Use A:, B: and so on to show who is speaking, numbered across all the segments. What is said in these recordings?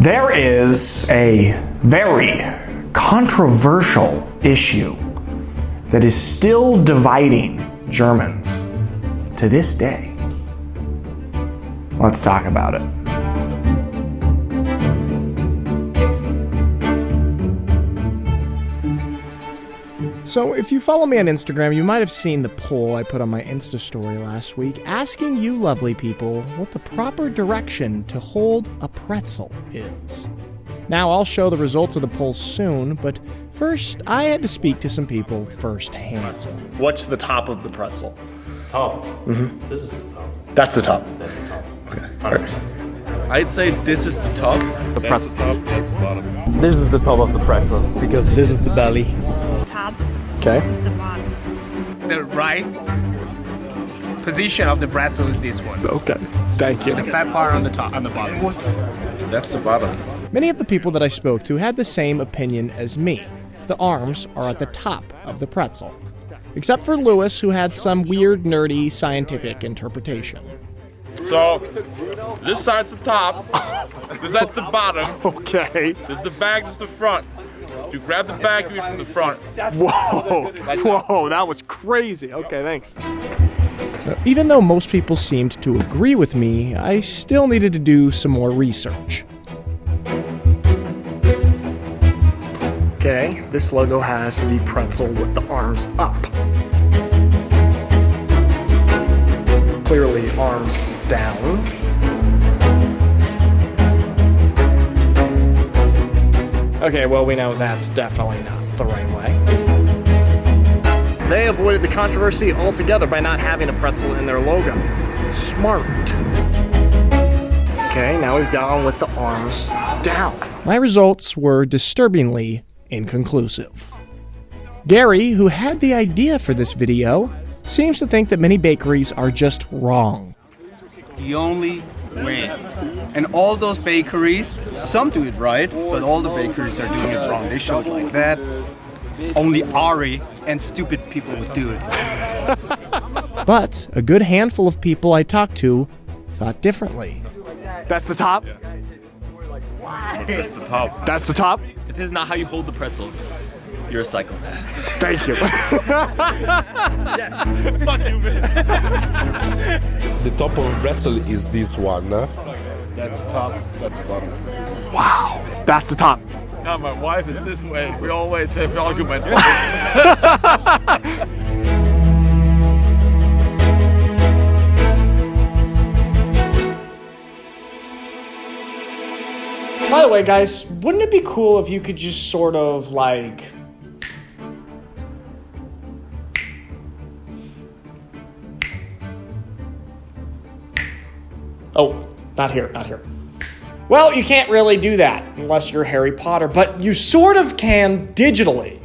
A: There is a very controversial issue that is still dividing Germans to this day. Let's talk about it. So if you follow me on Instagram, you might have seen the poll I put on my Insta story last week asking you lovely people what the proper direction to hold a pretzel is. Now I'll show the results of the poll soon, but first I had to speak to some people firsthand. What's the top of the pretzel?
B: Top.
A: Mm-hmm.
B: This is the top.
A: That's the top.
B: That's the top.
A: Okay.
B: 100%.
C: I'd say this is the top.
B: That's the top. That's the bottom.
D: This is the top of the pretzel because this is the belly.
E: Top.
A: Okay.
E: This is the bottom.
F: The right position of the pretzel is this one.
A: Okay. Thank you.
F: The fat part on the top, on the bottom.
C: That's the bottom.
A: Many of the people that I spoke to had the same opinion as me. The arms are at the top of the pretzel. Except for Lewis, who had some weird, nerdy, scientific interpretation.
C: So, this side's the top, this side's the bottom.
A: Okay.
C: This is the back, this is the front. You grab the back, you use from the front.
A: Whoa. Whoa, that was crazy. Okay, thanks. Even though most people seemed to agree with me, I still needed to do some more research. Okay, this logo has the pretzel with the arms up. Clearly, arms down. Okay, well, we know that's definitely not the right way. They avoided the controversy altogether by not having a pretzel in their logo. Smart. Okay, now we've gone with the arms down. My results were disturbingly inconclusive. Gary, who had the idea for this video, seems to think that many bakeries are just wrong.
G: The only way. And all those bakeries, some do it right, but all the bakeries are doing it wrong. They show it like that. Only Ari and stupid people would do it.
A: But a good handful of people I talked to thought differently. That's the top?
B: That's the top.
A: That's the top?
D: If this is not how you hold the pretzel, you're a psychopath.
A: Thank you.
B: Fuck you, man.
H: The top of pretzel is this one.
C: That's the top, that's the bottom.
A: Wow. That's the top.
C: Now my wife is this way. We always have argument.
A: By the way, guys, wouldn't it be cool if you could just sort of like... Oh, not here, not here. Well, you can't really do that unless you're Harry Potter, but you sort of can digitally.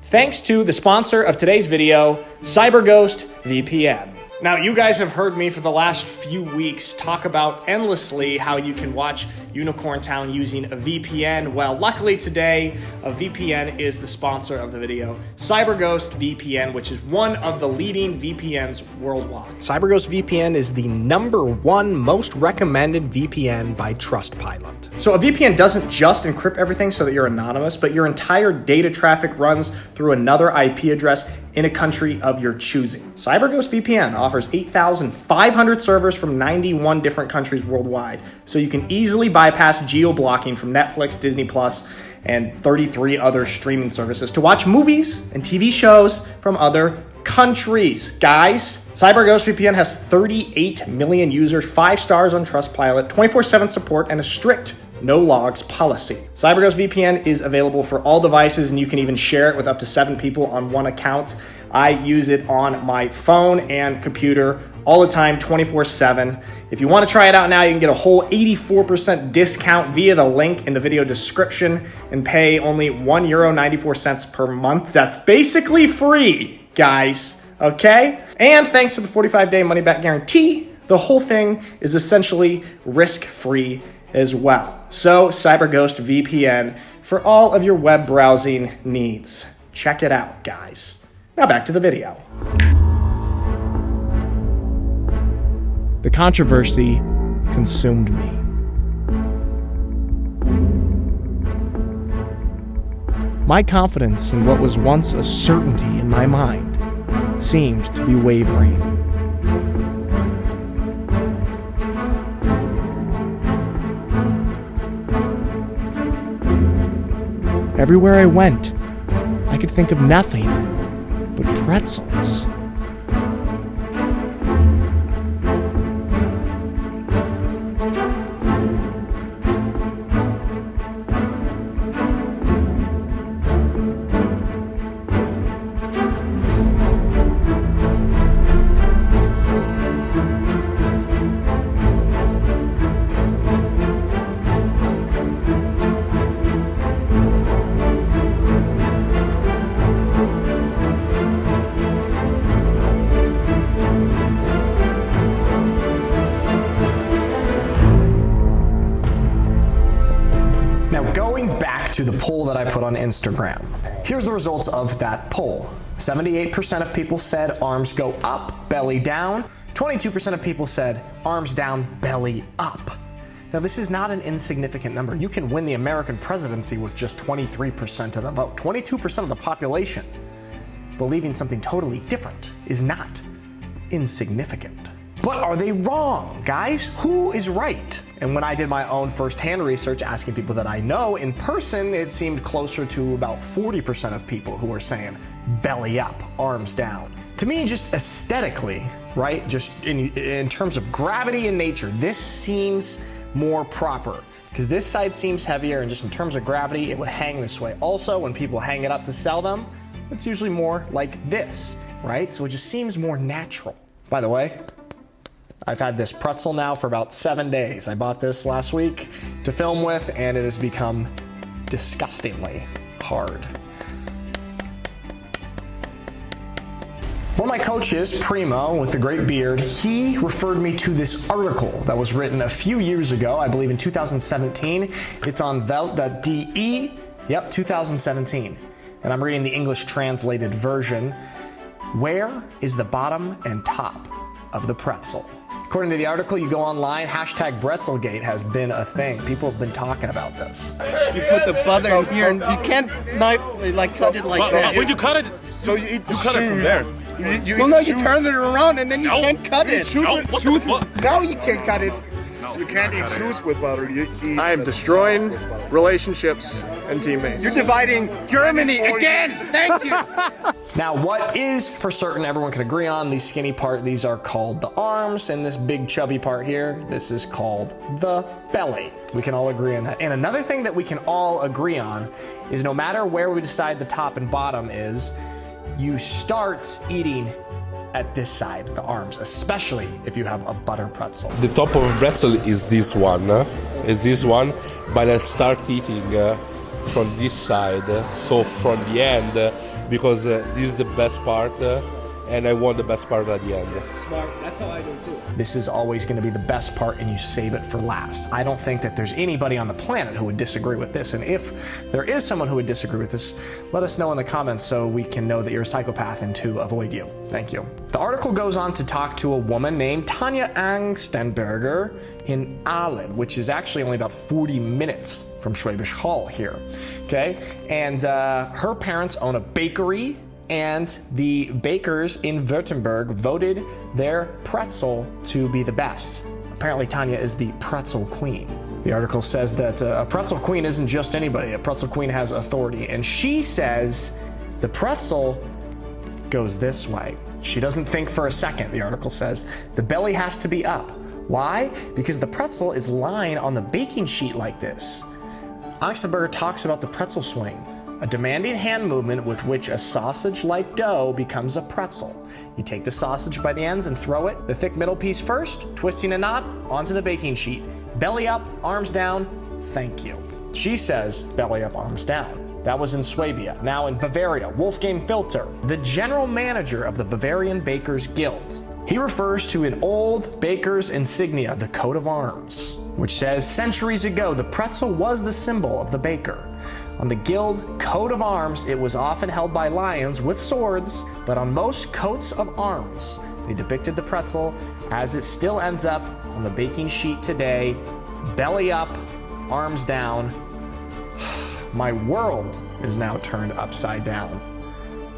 A: Thanks to the sponsor of today's video, CyberGhost VPN. Now, you guys have heard me for the last few weeks talk about endlessly how you can watch Unicorn Town using a VPN. Well, luckily today, a VPN is the sponsor of the video, CyberGhost VPN, which is one of the leading VPNs worldwide. CyberGhost VPN is the #1 most recommended VPN by Trustpilot. So a VPN doesn't just encrypt everything so that you're anonymous, but your entire data traffic runs through another IP address in a country of your choosing. CyberGhost VPN offers 8,500 servers from 91 different countries worldwide, so you can easily bypass geo-blocking from Netflix, Disney Plus, and 33 other streaming services to watch movies and TV shows from other countries. Guys, CyberGhost VPN has 38 million users, 5 stars on Trustpilot, 24/7 support, and a strict no logs policy. CyberGhost VPN is available for all devices, and you can even share it with up to 7 people on one account. I use it on my phone and computer all the time, 24/7. If you want to try it out now, you can get a whole 84% discount via the link in the video description and pay only €1.94 per month. That's basically free, guys, okay? And thanks to the 45-day money-back guarantee, the whole thing is essentially risk-free as well. So, CyberGhost VPN for all of your web browsing needs. Check it out, guys. Now back to the video. The controversy consumed me. My confidence in what was once a certainty in my mind seemed to be wavering. Everywhere I went, I could think of nothing but pretzels.
I: Now, going back to the poll that I put on Instagram, here's the results of that poll. 78% of people said arms go up, belly down. 22% of people said arms down, belly up. Now, this is not an insignificant number. You can win the American presidency with just 23% of the vote. 22% of the population believing something totally different is not insignificant. But are they wrong, guys? Who is right? And when I did my own first-hand research asking people that I know in person, it seemed closer to about 40% of people who were saying belly up, arms down. To me, just aesthetically, right, just in terms of gravity and nature, this seems more proper because this side seems heavier, and just in terms of gravity, it would hang this way. Also, when people hang it up to sell them, it's usually more like this, right? So it just seems more natural. By the way, I've had this pretzel now for about 7 days. I bought this last week to film with, and it has become disgustingly hard. One of my coaches, Primo, with the great beard, he referred me to this article that was written a few years ago, I believe in 2017. It's on Welt.de, yep, 2017. And I'm reading the English translated version. Where is the bottom and top of the pretzel? According to the article, you go online, hashtag Bretzelgate has been a thing. People have been talking about this.
G: You put the butter in here, and you can't cut it like that.
C: When you cut it,
B: So you eat the
C: cut it from there.
G: Well, no, you turn it around and then you can't cut it.
F: Now you can't cut it.
B: You can't eat shoes with butter. You eat
F: I am destroying relationships and teammates.
G: You're dividing Germany again. Thank you.
I: Now, what is for certain everyone can agree on, these skinny part, these are called the arms, and this big chubby part here, this is called the belly. We can all agree on that. And another thing that we can all agree on is no matter where we decide the top and bottom is, you start eating at this side, the arms, especially if you have a butter pretzel.
H: The top of pretzel is this one, but I start eating from this side, so from the end, because this is the best part, and I want the best part at the end.
A: Smart. That's how I do too.
I: This is always going to be the best part, and you save it for last. I don't think that there's anybody on the planet who would disagree with this, and if there is someone who would disagree with this, let us know in the comments so we can know that you're a psychopath and to avoid you. Thank you. The article goes on to talk to a woman named Tanya Angstenberger in Aalen, which is actually only about 40 minutes from Schwäbisch Hall here, okay? And her parents own a bakery, and the bakers in Württemberg voted their pretzel to be the best. Apparently, Tanya is the pretzel queen. The article says that a pretzel queen isn't just anybody. A pretzel queen has authority. And she says the pretzel goes this way. She doesn't think for a second, the article says. The belly has to be up. Why? Because the pretzel is lying on the baking sheet like this. Angstenberger talks about the pretzel swing, a demanding hand movement with which a sausage-like dough becomes a pretzel. You take the sausage by the ends and throw it, the thick middle piece first, twisting a knot, onto the baking sheet. Belly up, arms down, thank you. She says belly up, arms down. That was in Swabia. Now in Bavaria, Wolfgang Filter, the general manager of the Bavarian Bakers Guild. He refers to an old baker's insignia, the coat of arms, which says centuries ago the pretzel was the symbol of the baker. On the guild coat of arms, it was often held by lions with swords, but on most coats of arms, they depicted the pretzel as it still ends up on the baking sheet today, belly up, arms down. My world is now turned upside down.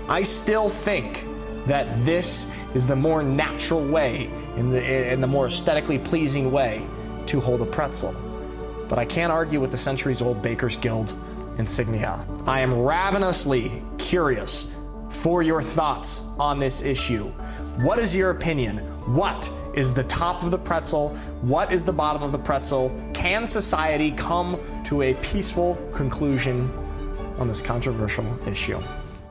I: I still think that this is the more natural way, in the more aesthetically pleasing way to hold a pretzel. But I can't argue with the centuries-old Baker's Guild insignia. I am ravenously curious for your thoughts on this issue. What is your opinion? What is the top of the pretzel? What is the bottom of the pretzel? Can society come to a peaceful conclusion on this controversial issue?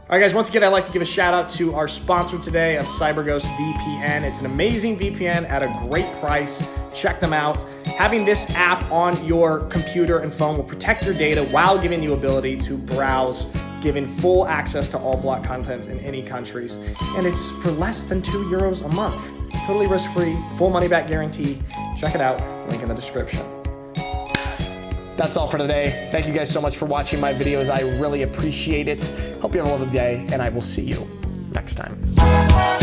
A: All right, guys, once again, I'd like to give a shout out to our sponsor today of CyberGhost VPN. It's an amazing VPN at a great price. Check them out. Having this app on your computer and phone will protect your data while giving you ability to browse, giving full access to all block content in any countries. And it's for less than €2 a month. Totally risk-free, full money-back guarantee. Check it out, link in the description. That's all for today. Thank you guys so much for watching my videos. I really appreciate it. Hope you have a lovely day, and I will see you next time.